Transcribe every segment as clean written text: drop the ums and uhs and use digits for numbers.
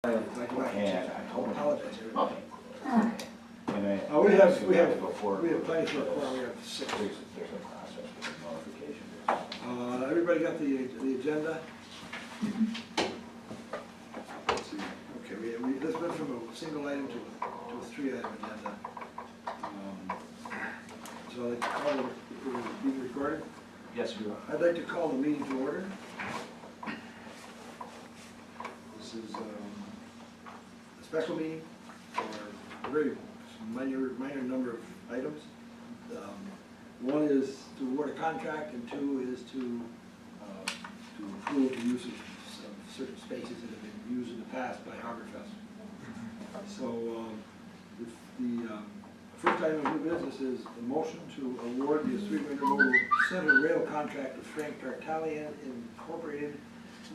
And I told him. Apologize, everybody. And We have plenty before. for a quorum, we have 6. There's a process for notification. Everybody got the agenda? Let's see. Okay, this went from a single item to a 3-item agenda. So I'd like to call the being recorded. Yes, we are. I'd like to call the meeting to order. This is a special meeting for a very minor number of items. One is to award a contract, and 2 is to approve the use of certain spaces that have been used in the past by Harborfest. So the first item of new business is a motion to award the Oswego Intermodal Center rail contract to Frank Tartalian Incorporated,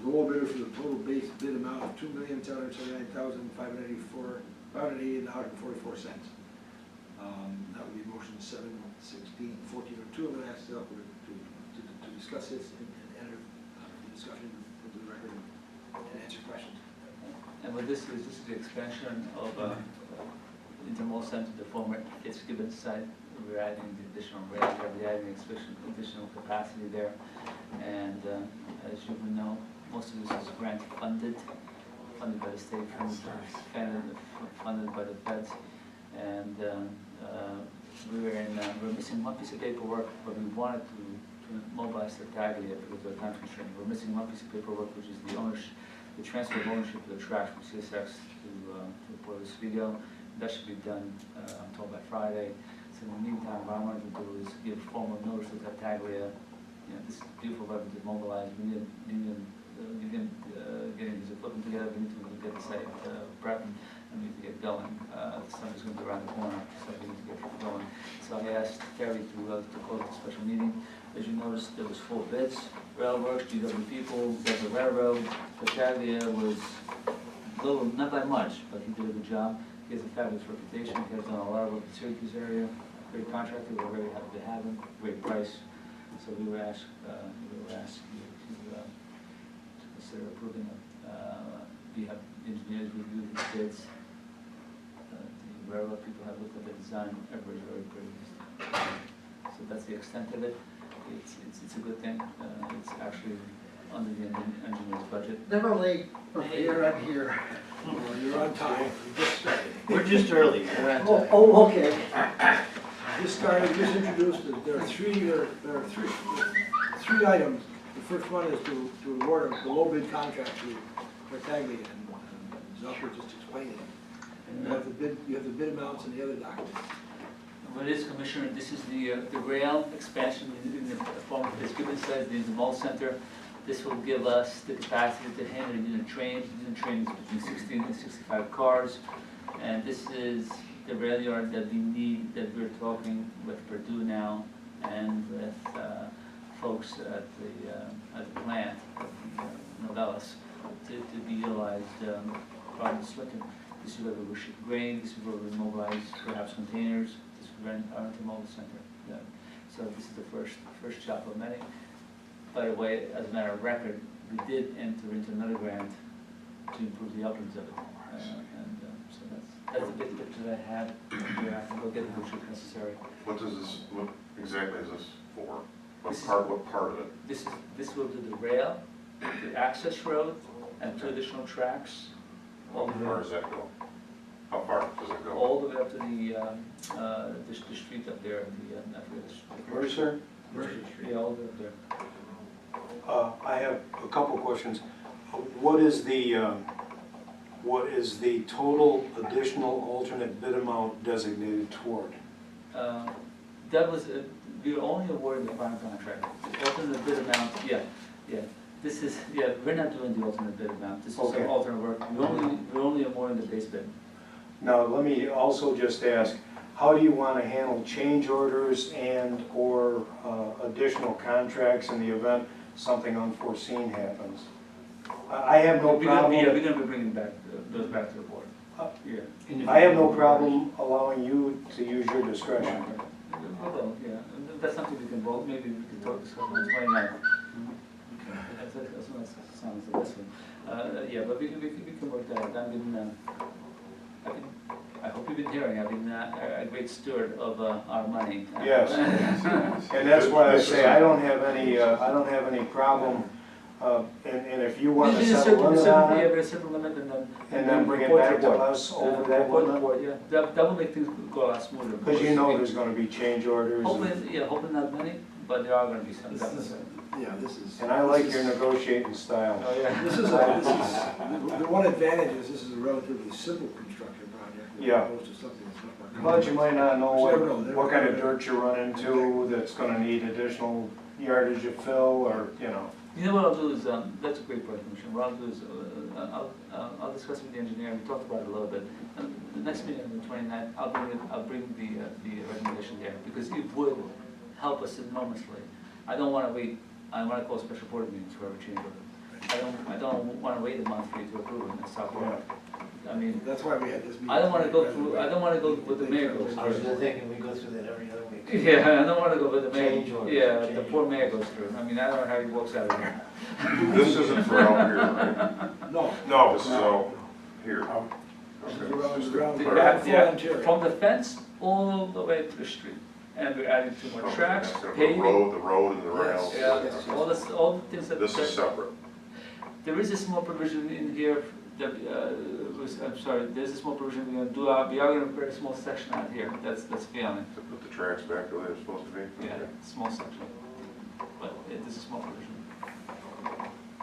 the low bidder for the total base bid amount of $2,779,584.44. That would be motion 716, 1402. I'm going to ask Del to discuss this and enter the discussion into the record and answer questions. And what this is the expansion of Intermodal Center, the former Gibbons site. We're adding the additional rail, we're adding additional capacity there. And as you will know, most of this is grant funded by the state, funded by the feds. And we're missing one piece of paperwork, but we wanted to mobilize the Tartaglia because of the time constraint. We're missing one piece of paperwork, which is the transfer of ownership of the tracks from CSX to Port Oswego. That should be done, I'm told, by Friday. So in the meantime, what I wanted to do is give formal notice to Tartaglia. This is beautiful weather to mobilize. We need getting his equipment together. We need to get the site prepped, and we need to get going. The summer's going to be around the corner, so we need to get going. So I asked Terry to call it a special meeting. As you noticed, there was 4 bids: Railworks, GW People, Desert Railroad. Tartaglia was little, not by much, but he did a good job. He has a fabulous reputation. He has done a lot of work in the Syracuse area. Great contractor. We're very happy to have him. Great price. So we were asked you to consider approving it. We have engineers review these bids. The railroad people have looked at the design. Everybody's very pleased. So that's the extent of it. It's a good thing. It's actually under the engineer's budget. Never late, but here I'm here. Well, you're on time. You just started. We're just early. We're on time. Oh, okay. Just introduced. There are three items. The first one is to award the low bid contract to Tartaglia, and Zucker just explained it. And you have the bid amounts and the other documents. What is, Commissioner, this is the rail expansion in the form of, as Gibbons says, the Intermodal Center. This will give us the capacity to handle a unit train. Unit train is between 60 and 65 cars. And this is the rail yard that we need, that we're talking with Purdue now and with folks at the plant, Novellis, to be utilized from the Slicken. This is where we will ship grain. This is where we mobilize perhaps containers. This is our Intermodal Center. Yeah. So this is the first job of many. By the way, as a matter of record, we did enter into another grant to improve the uplands of it. So that's the big picture that I had. I can go get it, which is necessary. What exactly is this for? What part of it? This will do the rail, the access road, and 2 additional tracks. How far does that go? How far does it go? All the way up to the street up there, I forget the street. Where, sir? Merchant Street. Yeah, all the way up there. I have a couple questions. What is the total additional alternate bid amount designated toward? That was, we were only awarding the final contract. The alternate bid amount, yeah. This is, we're not doing the alternate bid amount. This is Okay. some alternate work. We're only awarding the base bid. Now, let me also just ask, how do you want to handle change orders and or additional contracts in the event something unforeseen happens? I have no problem. We're going to be bringing those back to the board. Yeah. I have no problem allowing you to use your discretion. Well, yeah, and that's something we can vote. Maybe we can discuss on the 29th. That sounds the best one. Yeah, but we can work that out. I hope you've been hearing, I've been a great steward of our money. Yes. And that's why I say, I don't have any problem, and if you want to set a limit on Yeah, it, there's a certain limit and then bring it report back your to board. us over that Report the limit. board, yeah, that will make things go a lot smoother. Because you know there's gonna be change orders. Hopefully not many, but there are gonna be some. This is, yeah, this is. And I like this your is- negotiating style. Oh, yeah. the one advantage is this is a relatively simple construction project. Yeah. As opposed to something that's much more complex. But you might not know You never know. what kind of dirt you run into that's gonna need additional yardage of fill, or, you know. You know what I'll do is, that's a great point, Commissioner. What I'll do is, I'll discuss with the engineer, we talked about it a little bit. The next meeting on the 29th, I'll bring the recommendation there, because it would help us enormously. I don't wanna wait, I wanna call special board meetings for every change order. I don't wanna wait a month for you to approve it and stop work. I mean, That's why we had this meeting. I don't wanna go through, I don't wanna go with the mayor goes I was through. just thinking, we go through that every other week. Yeah, I don't wanna go with the Change mayor, orders, yeah, the change poor mayor goes through. I mean, I don't know how he walks out of here. This isn't for out here, right? No. No, this is out here. This is Okay. around Yeah, full yeah, interior. from the fence all the way to the street. And we're adding 2 more tracks, Okay, the paving. road and the rails. Yeah, all the things that. This is separate. There is a small provision in here that, I'm sorry, there's a small provision we're gonna do, we are gonna put a small section out here, that's beyond it. To put the tracks back the way they're supposed to be. Yeah, Okay. small section, but it is a small provision.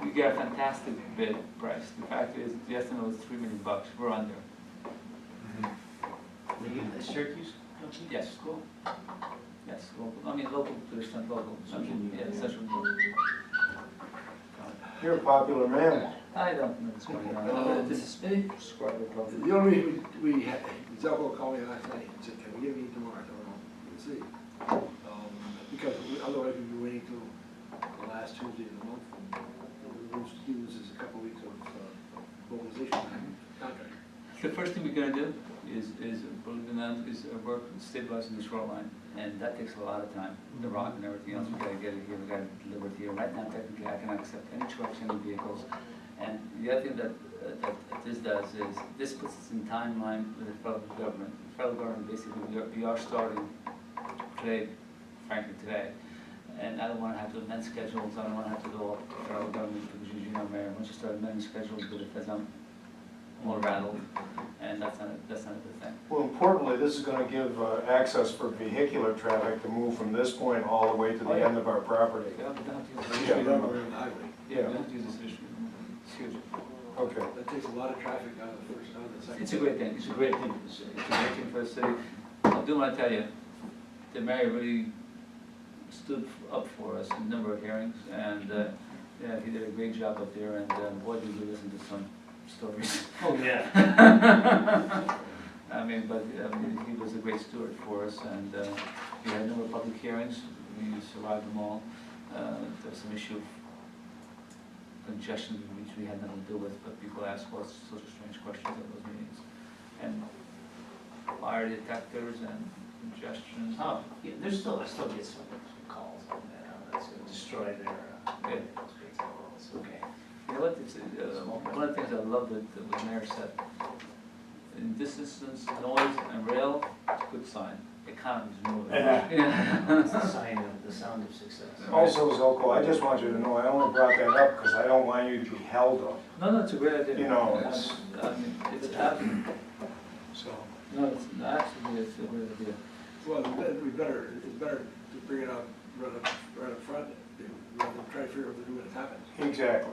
We got a fantastic bid price, the fact is, the estimate was $3 million, we're under. Syracuse company? Yes, cool. Yes, local, I mean, local to the extent local. I mean, yeah, Central. You're a popular man. I don't know what's going on. This is big, square problem. The only reason we had, Zelko called me last night and said, can we get a meeting tomorrow? I don't know, we'll see. Because otherwise we'd be waiting till the last Tuesday of the month. And he loses a couple weeks of mobilization contract. The first thing we're gonna do is believe it or not, is work stabilizing the shoreline, and that takes a lot of time. The rock and everything else, we gotta get it here, we gotta deliver it here. Right now, technically, I cannot accept any trucks, any vehicles. And the other thing that this does is, this puts us in timeline with the federal government. The federal government, basically, we are starting today, frankly, today. And I don't wanna have to amend schedules, I don't wanna have to go up to the federal government, because you know, Mayor, once you start amending schedules, with it, I'm more rattled, and that's not a good thing. Well, importantly, this is gonna give access for vehicular traffic to move from this point all the way to the end of our property. We don't have to use this Yeah, issue. down around the highway. Yeah, we don't have to use this issue. It's huge. Okay. That takes a lot of traffic out of the first, out of the second. It's a great thing, it's a great thing, it's a great thing for the city. I do want to tell you, the mayor really stood up for us in a number of hearings, and, yeah, he did a great job up there, and boy, did we listen to some stories. Oh, yeah. I mean, but, he was a great steward for us, and, we had a number of public hearings, we survived them all. There was some issue of congestion, which we had nothing to do with, but people asked all sorts of strange questions at those meetings. And fire detectors and congestion. Oh, yeah, I still get some calls on that, how that's gonna destroy their, it's okay. You know what, it's, one of the things I love that the mayor said, in this instance, noise and rail, it's a good sign, economy's moving. Yeah. It's the sign of the sound of success. Also, Zoko, I just want you to know, I only brought that up because I don't want you to be held up, No, it's a great idea. You know, it's- I mean, it's absolutely, so. no, it's absolutely, it's a great idea. Well, it's better to bring it out right up front, rather than try to figure out what to do when it happens. Exactly,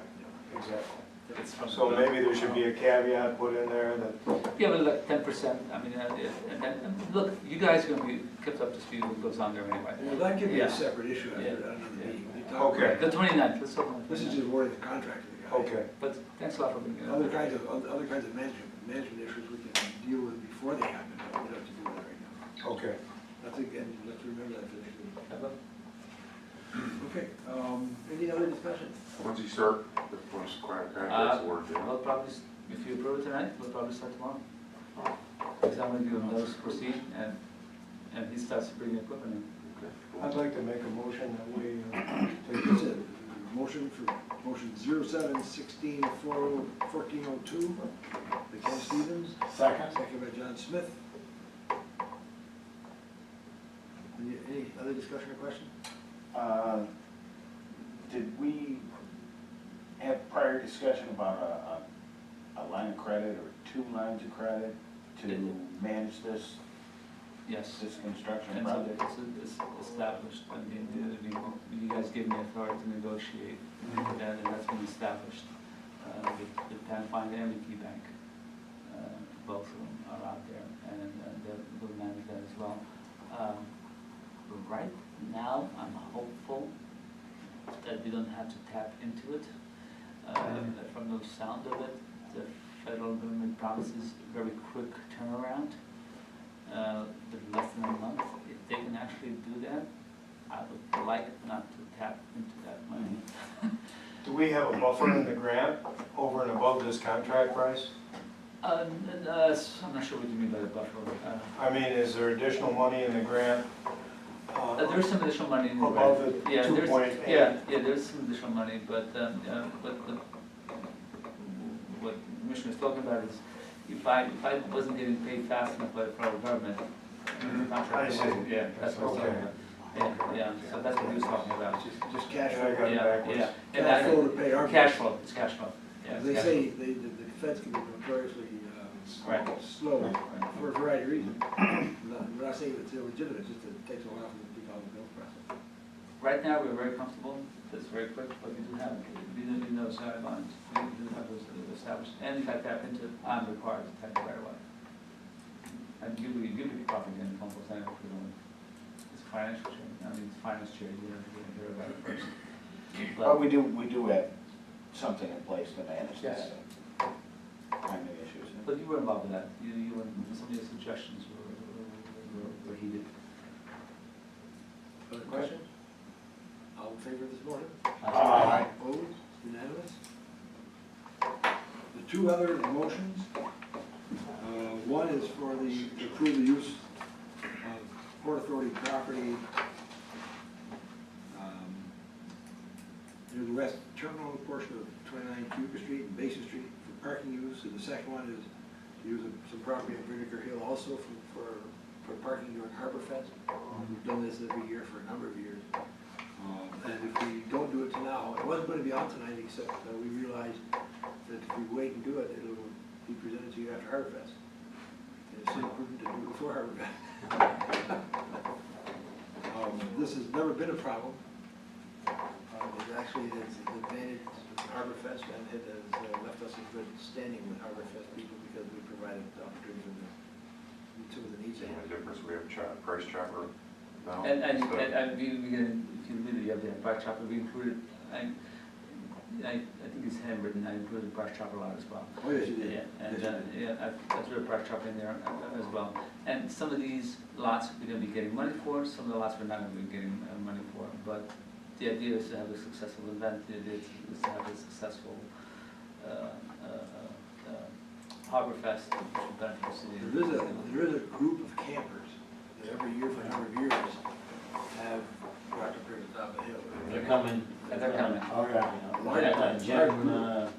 exactly. It's from- So maybe there should be a caveat put in there that, Yeah, but like 10%, I mean, and look, you guys are gonna be kept up to speed with what goes on there anyway. Well, that could be Yeah. a separate issue after Yeah. another meeting. We talk- Okay. The 29th, let's talk about This is that. just awarding the contract to the guy. okay, But thanks a lot for being here. Other kinds of management issues we can deal with before they happen, but we don't have to do that right now. okay. That's again, let's remember that for next week. Have a- Okay, any other discussion? When's he start? When's the contract's award? We'll probably, if you approve it tonight, we'll probably start tomorrow. Because I'm gonna give him notice to proceed, and he starts bringing equipment in. I'd like to make a motion that we It's a motion for motion 07-16-1402 by Ken Stevens, Second. second by John Smith. Any other discussion or question? Did we have prior discussion about a line of credit or 2 lines of credit to manage this Yes. construction And so project? it's established, I mean, you guys gave me authority to negotiate, and that's been established with Pan Fine and MT Bank. Both of them are out there, and they'll manage that as well. Right now, I'm hopeful that we don't have to tap into it. From the sound of it, the federal government promises very quick turnaround. With less than a month. If they can actually do that, I would like not to tap into that money. Do we have a buffer in the grant over and above this contract price? I'm not sure what you mean by the buffer. I mean, is there additional money in the grant? There's some additional money in the Above grant. the Yeah, there's- 2.8? Yeah, there's some additional money, but what the Commissioner is talking about is, if I wasn't getting paid fast enough by the federal government, the contract I see. wasn't- yeah, that's what I was talking Okay. about. Yeah, so that's what he was talking about. Just cash Yeah, I flow. got it Yeah, backwards. yeah. And Cash that- flow to pay our. Cash flow, it's cash flow. Yeah, it's They cash say, the feds can be notoriously Right. slow flow. for a variety of reasons. We're not saying it's illegitimate, it's just that it takes a while for them to do all the bill process. Right now, we're very comfortable, it's very quick, but we do have, we do need those guidelines, we do have those established, and if I tap into it, I'm required to tap right away. And you probably get a phone call saying, it's financial chair, I mean, it's finance chair, you have to hear about it first. But we do have something in place to manage Yes. that kind of issues. But you were involved in that, you were, some of your suggestions were heeded. Other questions? All in favor of this motion? Aye. Opposed? Unanimous? The 2 other motions, one is for to approve the use of Port Authority property near the west terminal portion of 29 Cuba Street and Basin Street for parking use. And the second one is to use some property on Vinegar Hill also for parking during Harbor Fest. We've done this every year for a number of years. And if we don't do it now, it wasn't going to be on tonight, except we realized that if we wait and do it, it'll be presented to you after Harbor Fest. And it's prudent to do it before Harbor Fest. This has never been a problem. It actually is an advantage to Harbor Fest, and it has left us in good standing with Harbor Fest people because we provided the opportunity for them to meet some of the needs they The have. only difference, we have price chopper now. And instead- we if you read the update, brush chopper, we included, I think it's handwritten, I included brush chopper lot as well. Oh, yes, you did. Yeah, and, Yes, you did. I threw a brush chopper in there as well. And some of these lots we're gonna be getting money for, some of the lots we're not gonna be getting money for, but the idea is to have a successful event, it is to have a successful, Harbor Fest, which will benefit the city. There is a group of campers that every year for a number of years have walked up here to the top of the hill. They're coming. They're coming. Oh, yeah. Jim,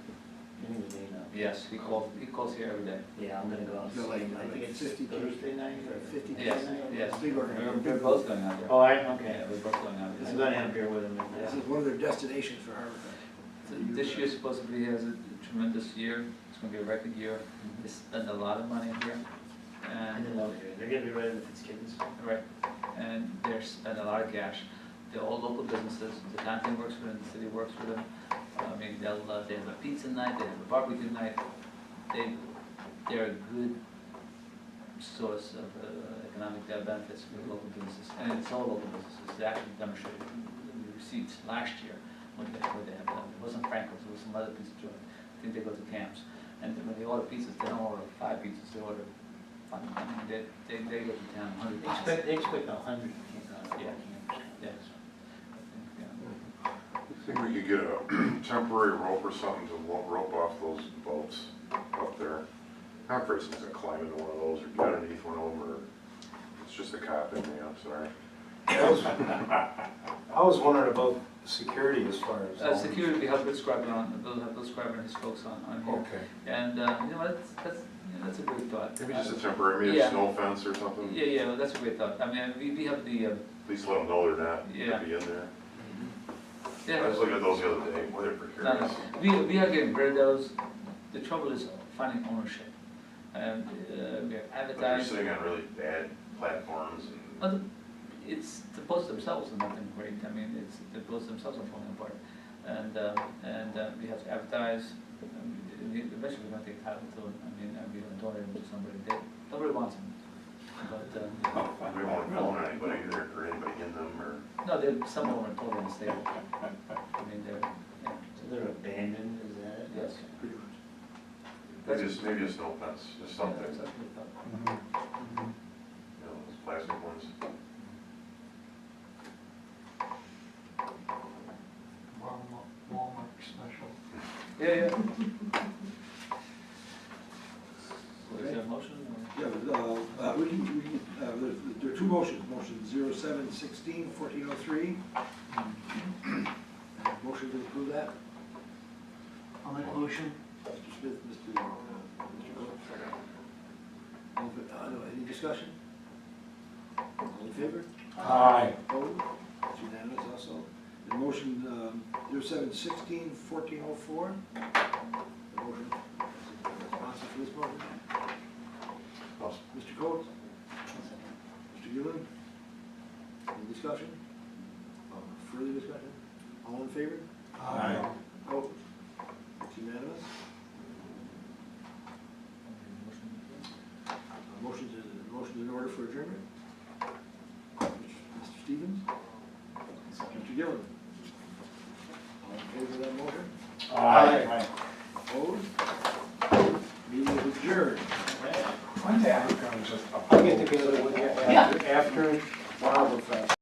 yes, He calls here every day. yeah, I'm gonna go and So see like, him. I think it's 50 Thursday night or 50 Yes, campers. yes. Big We're organization. both going out there. Oh, I, Yeah, okay. we're both going out I'm there. gonna have beer with him. This is one of their destinations for Harbor Fest. So this year supposedly has a tremendous year, it's gonna be a record year, they spend a lot of money here, I didn't and, know they're gonna be right in the Fitzgibbons. right, and they're spending a lot of cash. They're all local businesses, the county works for them, the city works for them, I mean, they have a pizza night, they have a barbecue night, they're a good source of economic benefits for local businesses, and it's all local businesses, they actually demonstrated the receipts last year, what they have done. It wasn't Franklin's, it was some other pizza joint. I think they go to camps. And when they order pizzas, they don't order 5 pizzas, they order, I mean, they go to town 100 pizzas. They expect 100. Yeah. Yes. I think we could get a temporary rope or something to rope off those boats up there. I'm afraid someone's gonna climb into one of those or get underneath one of them, or it's just a cop in me, I'm sorry. I was wondering about security as far as? Security, we have Bill Scriber on, we'll have Bill Scriber and his folks on here. Okay. And, you know, that's a great thought. Maybe just a temporary, maybe Yeah. a snow fence or something? Yeah, well, that's a great thought. I mean, we have the, At least let them know they're not, Yeah. to be in there. yeah. I was looking at those the other day, boy, they're No, precarious. no, we are getting rid of those. The trouble is finding ownership. And we have But they're advertised, sitting on really bad platforms and. well, it's, the posts themselves are nothing great. I mean, it's, the posts themselves are falling apart. And we have to advertise, eventually we're gonna take title to it. I mean, we're gonna donate them to somebody. Nobody wants them. But, We don't want to phone anybody either, or anybody in them, or. no, some of them are totally unstable. I mean, they're, yeah, So they're abandoned, is that it? yes. Pretty much. Maybe a snow fence, just something, Yeah, that's you what we thought. know, those plastic ones. Walmart special. Yeah. So is there a motion or? Yeah, but, there are two motions, motion 07-16-1403. Motion to approve that. I'll make a motion. Mr. Smith, Mr. Coates. Any discussion? All in favor? Aye. Opposed? It's unanimous also. And motion 07-16-1404. The motion, sponsor for this motion. Mr. Coates? Mr. Gillen? Any discussion? Further discussion? All in favor? Aye. Opposed? It's unanimous. Motion in order for adjournment. Mr. Stevens? Mr. Gillen? All in favor of that motion? Aye. Opposed? Meeting is adjourned. One day I'm gonna just. I'll get together with you after Barber Fest.